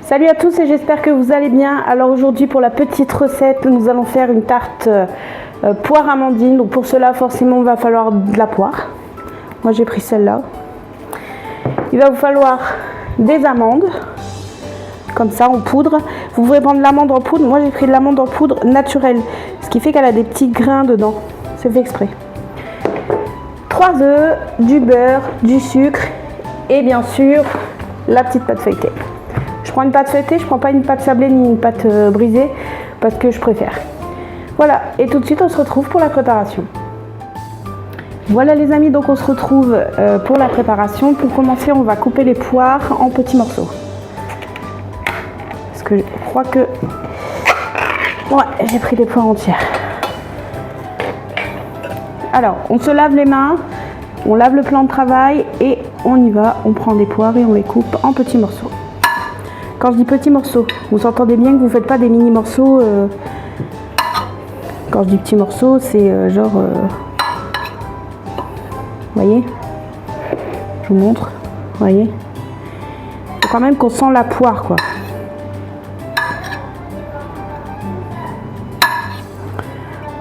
Salut à tous et j'espère que vous allez bien. Alors aujourd'hui pour la petite recette, nous allons faire une tarte poire amandine. Donc pour cela forcément il va falloir de la poire. Moi j'ai pris celle-là. Il va vous falloir des amandes, comme ça en poudre. Vous pouvez prendre l'amande en poudre. Moi j'ai pris de l'amande en poudre naturelle, ce qui fait qu'elle a des petits grains dedans. C'est fait exprès. 3 œufs, du beurre, du sucre et bien sûr la petite pâte feuilletée. Je prends une pâte feuilletée, je ne prends pas une pâte sablée ni une pâte brisée parce que je préfère. Voilà, et tout de suite on se retrouve pour la préparation. Voilà les amis, donc on se retrouve pour la préparation. Pour commencer, on va couper les poires en petits morceaux. Parce que je crois que... Ouais, j'ai pris des poires entières. Alors, on se lave les mains, on lave le plan de travail et on y va. On prend des poires et on les coupe en petits morceaux. Quand je dis petits morceaux, vous entendez bien que vous ne faites pas des mini morceaux. Quand je dis petits morceaux, c'est genre... Vous voyez? Je vous montre. Vous voyez? Il faut quand même qu'on sent la poire, quoi.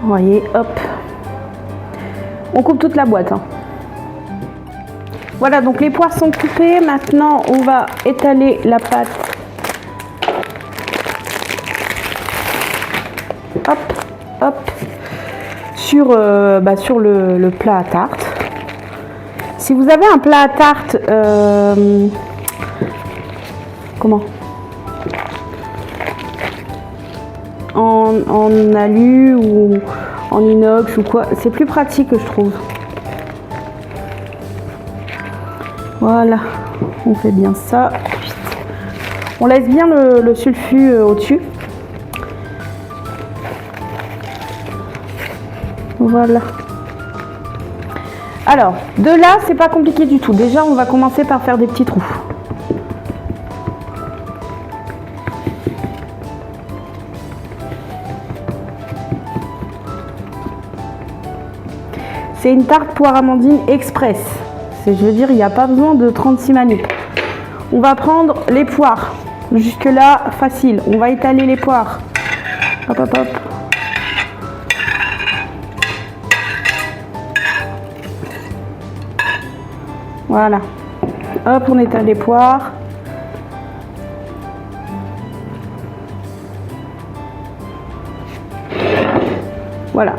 Vous voyez, hop. On coupe toute la boîte. Hein. Voilà, donc les poires sont coupées. Maintenant, on va étaler la pâte. Hop, hop. Sur le plat à tarte. Si vous avez un plat à tarte, comment? En alu ou en inox ou quoi, c'est plus pratique je trouve. Voilà, on fait bien ça. On laisse bien le sulfure au-dessus. Voilà. Alors, de là, c'est pas compliqué du tout. Déjà, on va commencer par faire des petits trous. C'est une tarte poire amandine express. Je veux dire, il n'y a pas besoin de 36 manips. On va prendre les poires. Jusque là, facile. On va étaler les poires. Hop, hop, hop. Voilà. Hop, on étale les poires. Voilà.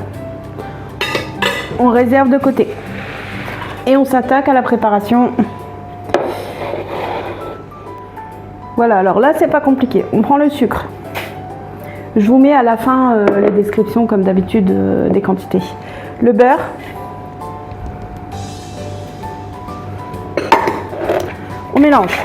On réserve de côté. Et on s'attaque à la préparation. Voilà, alors là, c'est pas compliqué. On prend le sucre. Je vous mets à la fin les descriptions, comme d'habitude, des quantités. Le beurre. On mélange.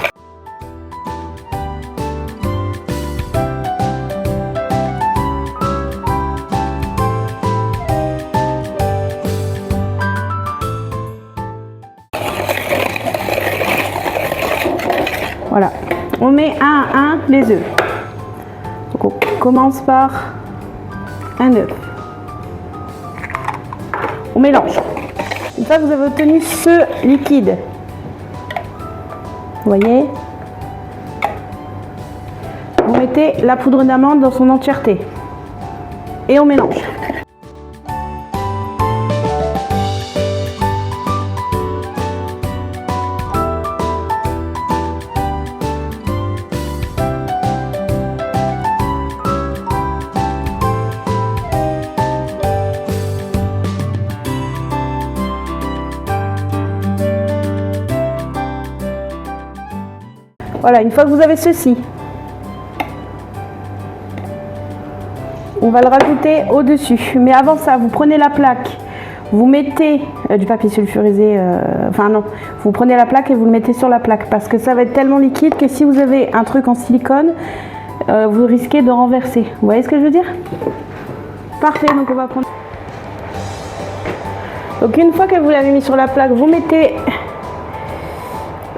Voilà. On met un à un les œufs. Donc on commence par un œuf. On mélange. Une fois que vous avez obtenu ce liquide, vous voyez, vous mettez la poudre d'amande dans son entièreté et on mélange. Voilà, une fois que vous avez ceci, on va le rajouter au-dessus. Mais avant ça, vous prenez la plaque, vous mettez du papier sulfurisé, enfin non, vous prenez la plaque et vous le mettez sur la plaque parce que ça va être tellement liquide que si vous avez un truc en silicone, vous risquez de renverser. Vous voyez ce que je veux dire? Parfait, donc on va prendre... Donc une fois que vous l'avez mis sur la plaque, vous mettez...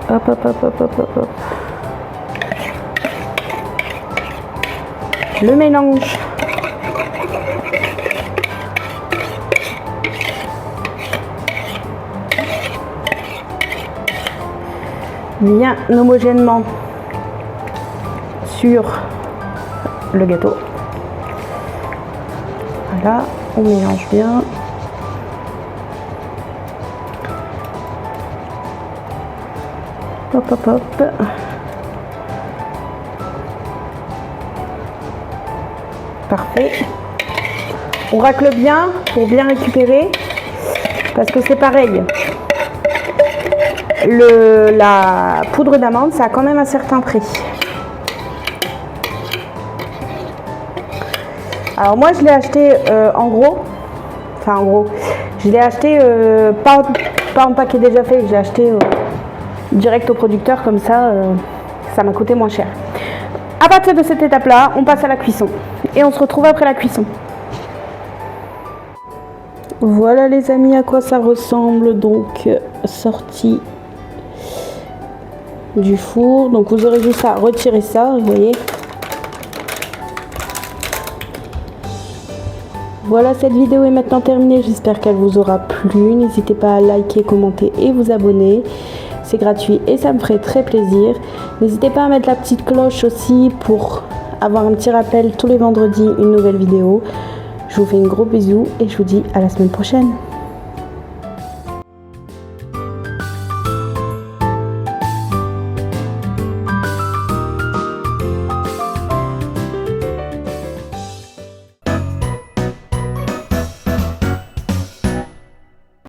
Hop, hop, hop, hop, hop, hop, hop. Le mélange. Bien homogènement sur le gâteau. Voilà, on mélange bien. Hop, hop, hop. Parfait. On racle bien pour bien récupérer. Parce que c'est pareil. La poudre d'amande, ça a quand même un certain prix. Alors moi, je l'ai acheté en gros. Enfin, en gros. Je l'ai acheté pas en paquet déjà fait. J'ai acheté direct au producteur. Comme ça, ça m'a coûté moins cher. À partir de cette étape-là, on passe à la cuisson. Et on se retrouve après la cuisson. Voilà les amis à quoi ça ressemble, donc sorti du four. Donc vous aurez juste à retirer ça, vous voyez. Voilà, cette vidéo est maintenant terminée, j'espère qu'elle vous aura plu. N'hésitez pas à liker, commenter et vous abonner. C'est gratuit et ça me ferait très plaisir. N'hésitez pas à mettre la petite cloche aussi pour avoir un petit rappel tous les vendredis, une nouvelle vidéo. Je vous fais un gros bisou et je vous dis à la semaine prochaine.